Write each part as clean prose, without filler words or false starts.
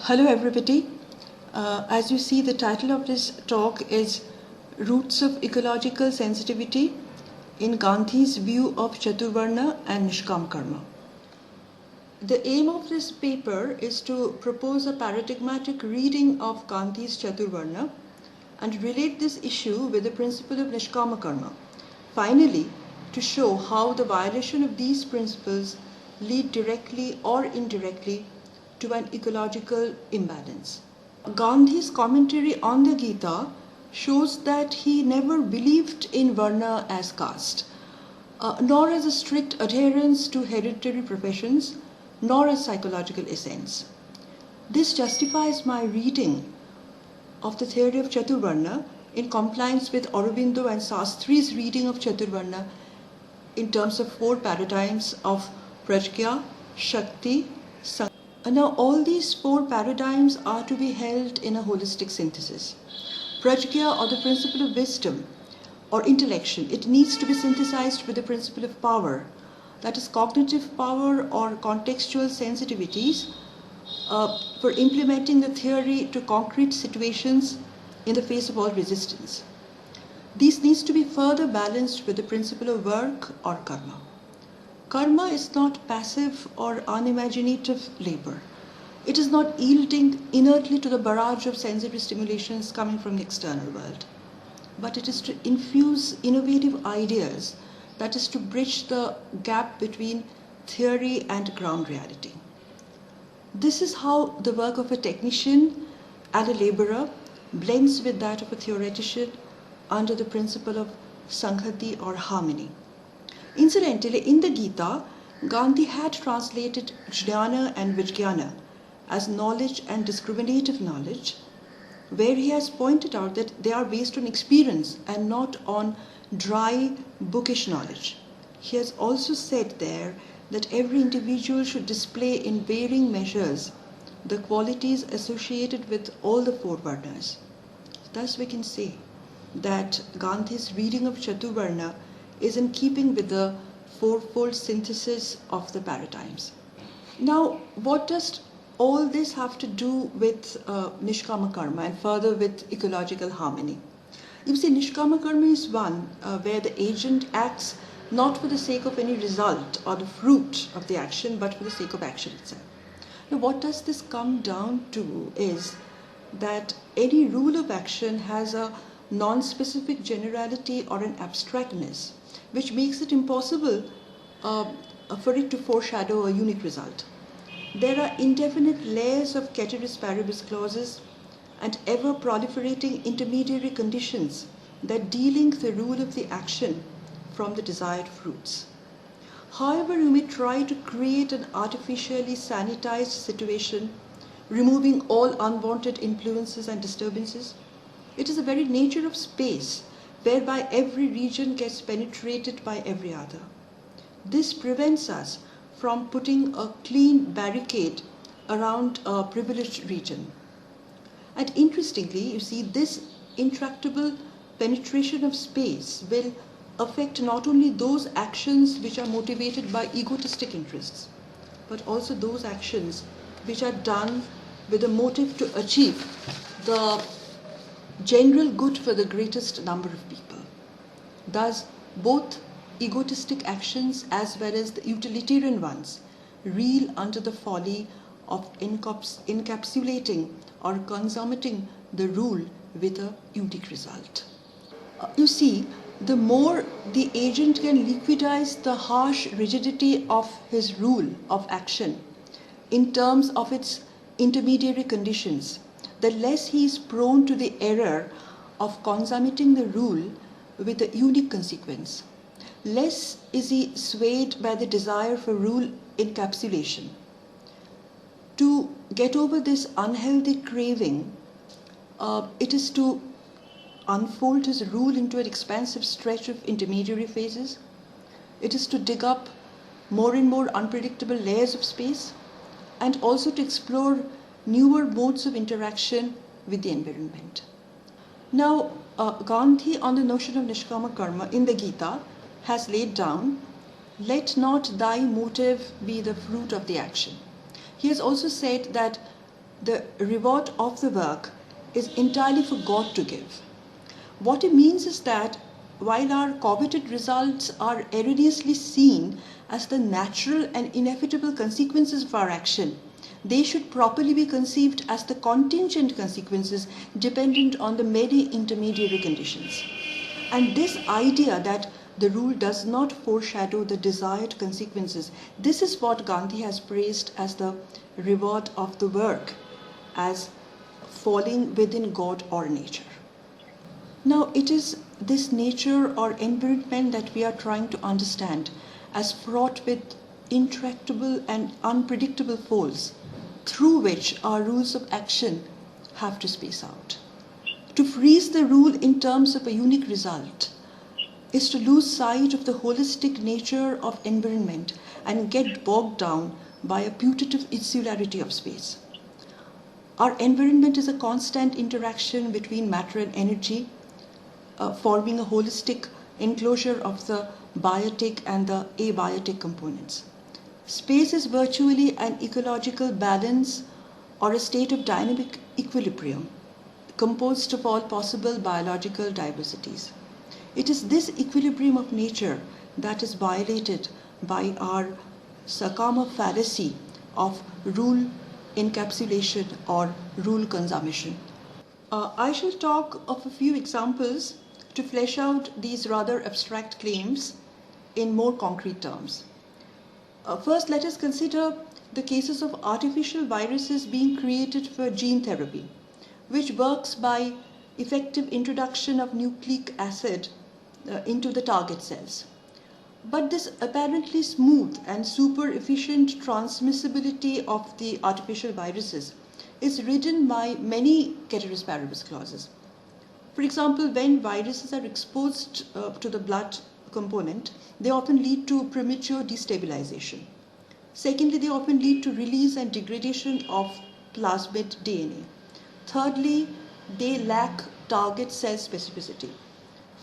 Hello everybody. As you see, the title of this talk is Roots of Ecological Sensitivity in Gandhi's View of Chaturvarna and Nishkam Karma. The aim of this paper is to propose a paradigmatic reading of Gandhi's Chaturvarna and relate this issue with the principle of Nishkama Karma. Finally, to show how the violation of these principles lead directly or indirectly to an ecological imbalance. Gandhi's commentary on the Gita shows that he never believed in Varna as caste, nor as a strict adherence to hereditary professions, nor as psychological essence. This justifies my reading of the theory of Chaturvarna in compliance with Aurobindo and Sastri's reading of Chaturvarna in terms of four paradigms of Prajna, Shakti, Sankhalpa. Now, all these four paradigms are to be held in a holistic synthesis. Prajna, or the principle of wisdom or intellection, it needs to be synthesized with the principle of power, that is cognitive power or contextual sensitivities for implementing the theory to concrete situations in the face of all resistance. These needs to be further balanced with the principle of work or karma. Karma is not passive or unimaginative labor. It is not yielding inertly to the barrage of sensory stimulations coming from the external world, but it is to infuse innovative ideas, that is to bridge the gap between theory and ground reality. This is how the work of a technician and a laborer blends with that of a theoretician under the principle of Sanghati or harmony. Incidentally, in the Gita, Gandhi had translated Jnana and Vijnana as knowledge and discriminative knowledge, where he has pointed out that they are based on experience and not on dry, bookish knowledge. He has also said there that every individual should display in varying measures the qualities associated with all the four Varnas. Thus we can say that Gandhi's reading of Chaturvarna is in keeping with the fourfold synthesis of the paradigms. Now, what does all this have to do with Nishkama Karma and further with ecological harmony? You see, Nishkama Karma is one where the agent acts not for the sake of any result or the fruit of the action, but for the sake of action itself. Now, what does this come down to is that any rule of action has a non-specific generality or an abstractness, which makes it impossible for it to foreshadow a unique result. There are indefinite layers of ceteris paribus clauses and ever proliferating intermediary conditions that delink the rule of the action from the desired fruits. However, you may try to create an artificially sanitized situation, removing all unwanted influences and disturbances. It is the very nature of space whereby every region gets penetrated by every other. This prevents us from putting a clean barricade around a privileged region. And interestingly, you see, this intractable penetration of space will affect not only those actions which are motivated by egotistic interests, but also those actions which are done with a motive to achieve the general good for the greatest number of people. Thus, both egotistic actions as well as the utilitarian ones reel under the folly of encapsulating or consummating the rule with a unique result. You see, the more the agent can liquidize the harsh rigidity of his rule of action in terms of its intermediary conditions, the less he is prone to the error of consummating the rule with a unique consequence. Less is he swayed by the desire for rule encapsulation. To get over this unhealthy craving, it is to unfold his rule into an expansive stretch of intermediary phases. It is to dig up more and more unpredictable layers of space, and also to explore newer modes of interaction with the environment. Now, Gandhi on the notion of Nishkama Karma in the Gita has laid down, let not thy motive be the fruit of the action. He has also said that the reward of the work is entirely for God to give. What it means is that while our coveted results are erroneously seen as the natural and inevitable consequences of our action, they should properly be conceived as the contingent consequences dependent on the many intermediary conditions. And this idea that the rule does not foreshadow the desired consequences, this is what Gandhi has praised as the reward of the work, as falling within God or nature. Now, it is this nature or environment that we are trying to understand as fraught with intractable and unpredictable folds through which our rules of action have to space out. To freeze the rule in terms of a unique result is to lose sight of the holistic nature of environment and get bogged down by a putative insularity of space. Our environment is a constant interaction between matter and energy, forming a holistic enclosure of the biotic and the abiotic components. Space is virtually an ecological balance or a state of dynamic equilibrium composed of all possible biological diversities. It is this equilibrium of nature that is violated by our Sakama fallacy of rule encapsulation or rule consummation. I shall talk of a few examples to flesh out these rather abstract claims in more concrete terms. First, let us consider the cases of artificial viruses being created for gene therapy, which works by effective introduction of nucleic acid into the target cells. But this apparently smooth and super efficient transmissibility of the artificial viruses is ridden by many ceteris paribus clauses. For example, when viruses are exposed to the blood component, they often lead to premature destabilization. Secondly, they often lead to release and degradation of plasmid DNA. Thirdly, they lack target cell specificity.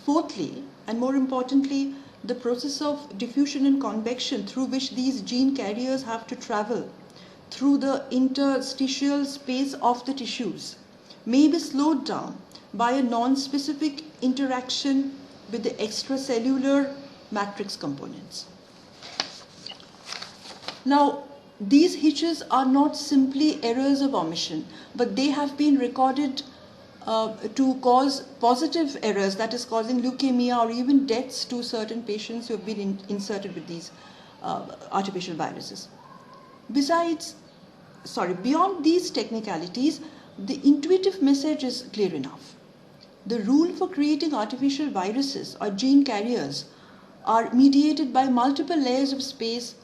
Fourthly, and more importantly, the process of diffusion and convection through which these gene carriers have to travel through the interstitial space of the tissues may be slowed down by a non-specific interaction with the extracellular matrix components. Now, these hitches are not simply errors of omission, but they have been recorded to cause positive errors, that is causing leukemia or even deaths to certain patients who have been inserted with these artificial viruses. Beyond these technicalities, the intuitive message is clear enough. The rule for creating artificial viruses or gene carriers are mediated by multiple layers of space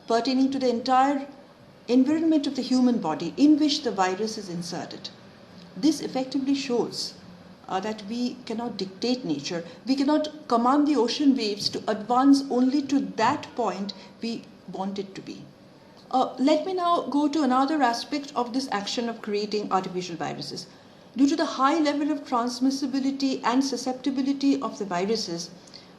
pertaining to the entire environment of the human body in which the virus is inserted. This effectively shows that we cannot dictate nature. We cannot command the ocean waves to advance only to that point we want it to be. Let me now go to another aspect of this action of creating artificial viruses. Due to the high level of transmissibility and susceptibility of the viruses,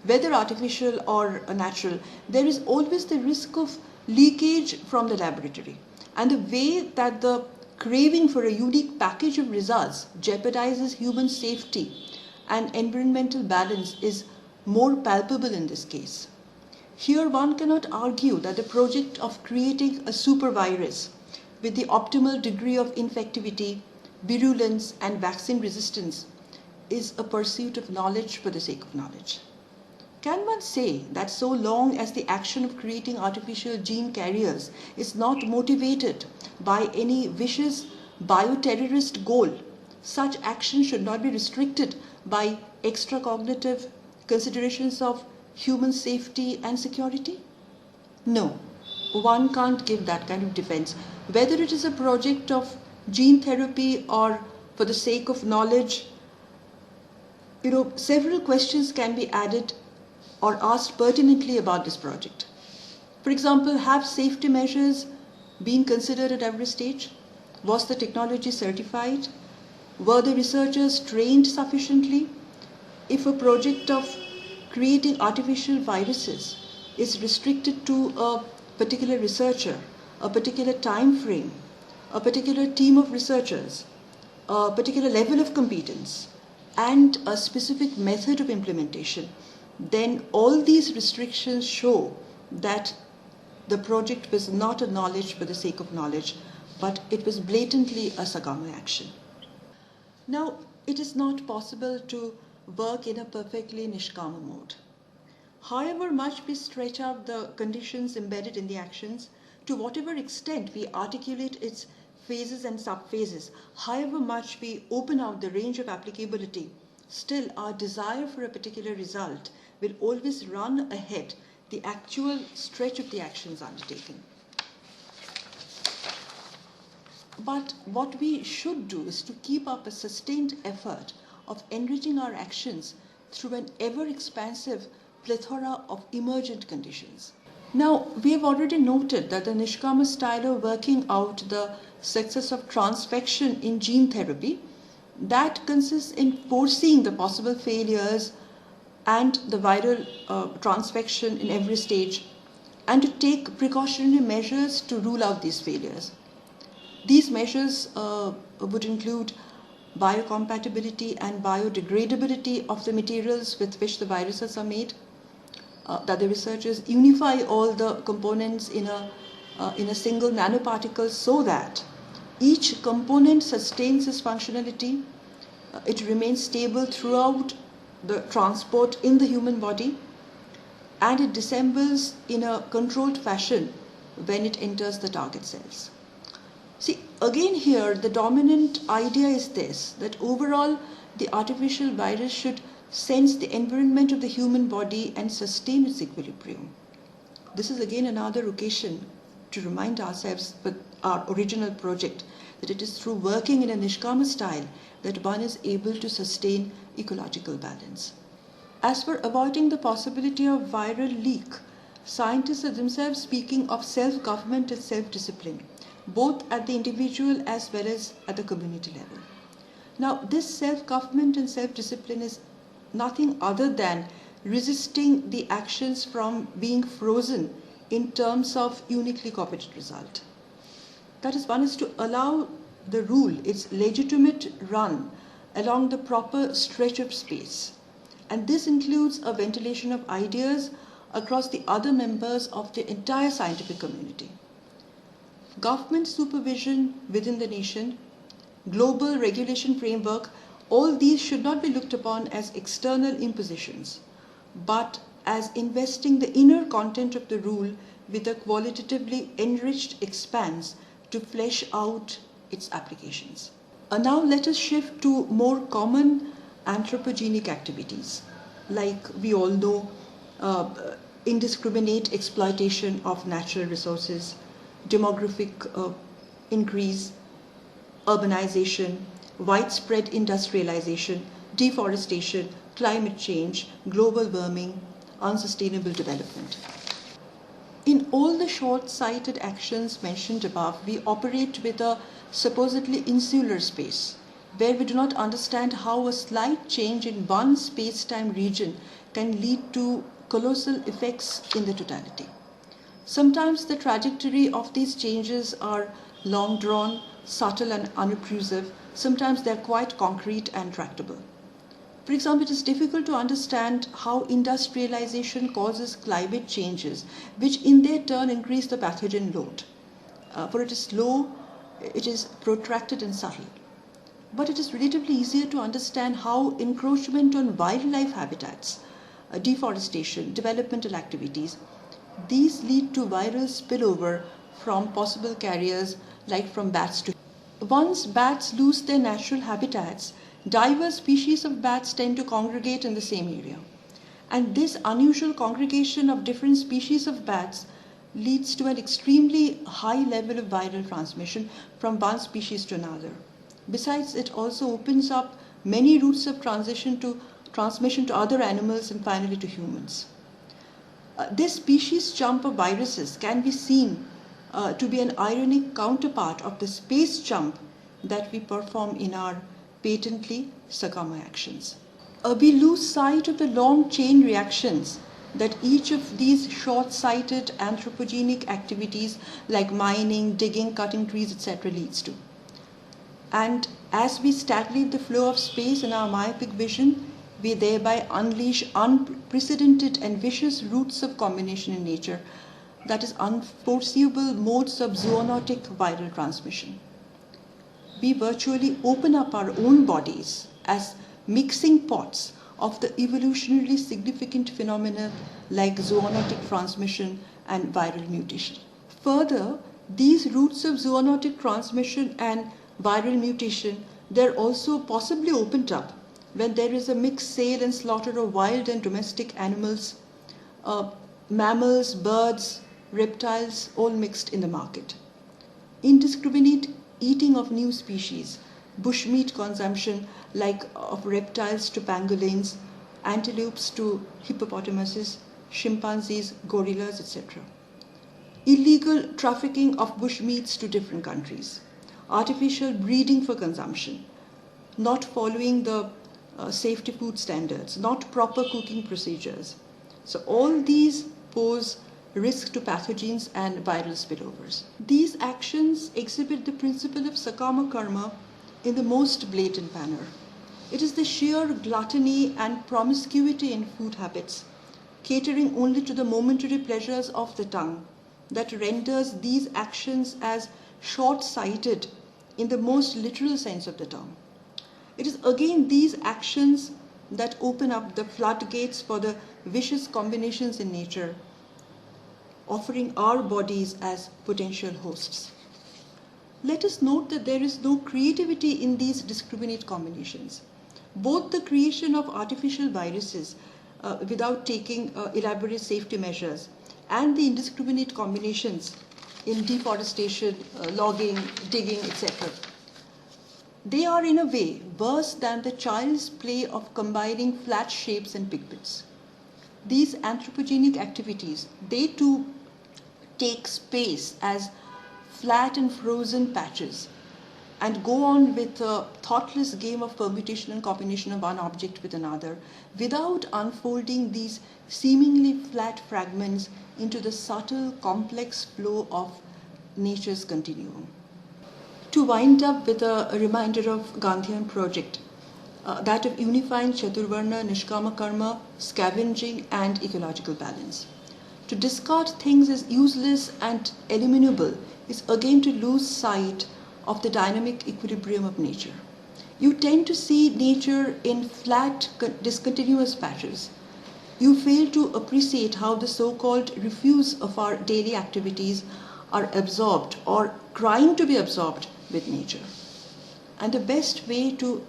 whether artificial or natural, there is always the risk of leakage from the laboratory. And the way that the craving for a unique package of results jeopardizes human safety and environmental balance is more palpable in this case. Here one cannot argue that the project of creating a super virus with the optimal degree of infectivity, virulence and vaccine resistance is a pursuit of knowledge for the sake of knowledge. Can one say that so long as the action of creating artificial gene carriers is not motivated by any vicious bioterrorist goal, such action should not be restricted by extracognitive considerations of human safety and security? No, one can't give that kind of defense. Whether it is a project of gene therapy or for the sake of knowledge, several questions can be added or asked pertinently about this project. For example, have safety measures been considered at every stage? Was the technology certified? Were the researchers trained sufficiently? If a project of creating artificial viruses is restricted to a particular researcher, a particular time frame, a particular team of researchers, a particular level of competence, and a specific method of implementation, then all these restrictions show that the project was not a knowledge for the sake of knowledge, but it was blatantly a Sagama action. Now, it is not possible to work in a perfectly Nishkama mode. However much we stretch out the conditions embedded in the actions, to whatever extent we articulate its phases and subphases, however much we open out the range of applicability, still our desire for a particular result will always run ahead the actual stretch of the actions undertaken. But what we should do is to keep up a sustained effort of enriching our actions through an ever-expansive plethora of emergent conditions. Now, we have already noted that the Nishkama style of working out the success of transfection in gene therapy, that consists in foreseeing the possible failures and the viral transfection in every stage, and to take precautionary measures to rule out these failures. These measures would include biocompatibility and biodegradability of the materials with which the viruses are made, that the researchers unify all the components in a single nanoparticle so that each component sustains its functionality, it remains stable throughout the transport in the human body, and it dissembles in a controlled fashion when it enters the target cells. See, again here, the dominant idea is this, that overall the artificial virus should sense the environment of the human body and sustain its equilibrium. This is again another occasion to remind ourselves with our original project that it is through working in a Nishkama style that one is able to sustain ecological balance. As for avoiding the possibility of viral leak, scientists are themselves speaking of self-government and self-discipline, both at the individual as well as at the community level. Now, this self-government and self-discipline is nothing other than resisting the actions from being frozen in terms of uniquely coveted result. That is, one is to allow the rule its legitimate run along the proper stretch of space. And this includes a ventilation of ideas across the other members of the entire scientific community. Government supervision within the nation, global regulation framework, all these should not be looked upon as external impositions, but as investing the inner content of the rule with a qualitatively enriched expanse to flesh out its applications. Now let us shift to more common anthropogenic activities, like we all know, indiscriminate exploitation of natural resources, demographic increase, urbanization, widespread industrialization, deforestation, climate change, global warming, unsustainable development. In all the short-sighted actions mentioned above, we operate with a supposedly insular space, where we do not understand how a slight change in one space-time region can lead to colossal effects in the totality. Sometimes the trajectory of these changes are long-drawn, subtle and unobtrusive. Sometimes they are quite concrete and tractable. For example, it is difficult to understand how industrialization causes climate changes, which in their turn increase the pathogen load. For it is slow, it is protracted and subtle. But it is relatively easier to understand how encroachment on wildlife habitats, deforestation, developmental activities, these lead to viral spillover from possible carriers like from bats to humans. Once bats lose their natural habitats, diverse species of bats tend to congregate in the same area. And this unusual congregation of different species of bats leads to an extremely high level of viral transmission from one species to another. Besides, it also opens up many routes of transmission to other animals and finally to humans. This species jump of viruses can be seen to be an ironic counterpart of the space jump that we perform in our patently Sagama actions. We lose sight of the long chain reactions that each of these short-sighted anthropogenic activities like mining, digging, cutting trees, etc. leads to. And as we stagnate the flow of space in our myopic vision, we thereby unleash unprecedented and vicious routes of combination in nature, that is, unforeseeable modes of zoonotic viral transmission. We virtually open up our own bodies as mixing pots of the evolutionarily significant phenomena like zoonotic transmission and viral mutation. Further, these routes of zoonotic transmission and viral mutation, they're also possibly opened up when there is a mixed sale and slaughter of wild and domestic animals, mammals, birds, reptiles, all mixed in the market. Indiscriminate eating of new species, bushmeat consumption like of reptiles to pangolins, antelopes to hippopotamuses, chimpanzees, gorillas, etc. Illegal trafficking of bushmeats to different countries, artificial breeding for consumption, not following the safety food standards, not proper cooking procedures. So all these pose risk to pathogens and viral spillovers. These actions exhibit the principle of sakama karma in the most blatant manner. It is the sheer gluttony and promiscuity in food habits, catering only to the momentary pleasures of the tongue, that renders these actions as short-sighted in the most literal sense of the term. It is again these actions that open up the floodgates for the vicious combinations in nature, offering our bodies as potential hosts. Let us note that there is no creativity in these discriminate combinations. Both the creation of artificial viruses without taking elaborate safety measures and the indiscriminate combinations in deforestation, logging, digging, etc. They are in a way worse than the child's play of combining flat shapes and pigments. These anthropogenic activities, they too take space as flat and frozen patches and go on with a thoughtless game of permutation and combination of one object with another without unfolding these seemingly flat fragments into the subtle, complex flow of nature's continuum. To wind up with a reminder of Gandhian project, that of unifying Chaturvarna, Nishkama Karma, scavenging and ecological balance. To discard things as useless and eliminable is again to lose sight of the dynamic equilibrium of nature. You tend to see nature in flat, discontinuous patches. You fail to appreciate how the so-called refuse of our daily activities are absorbed or trying to be absorbed with nature. And the best way to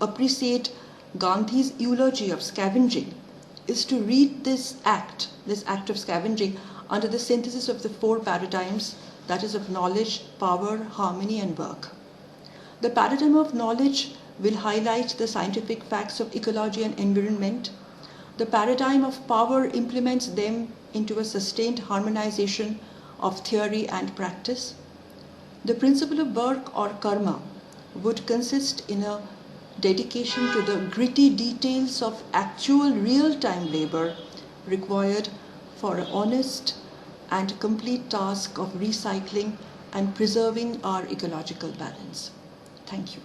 appreciate Gandhi's eulogy of scavenging is to read this act of scavenging under the synthesis of the four paradigms, that is of knowledge, power, harmony and work. The paradigm of knowledge will highlight the scientific facts of ecology and environment. The paradigm of power implements them into a sustained harmonization of theory and practice. The principle of work or karma would consist in a dedication to the gritty details of actual real-time labor required for an honest and complete task of recycling and preserving our ecological balance. Thank you.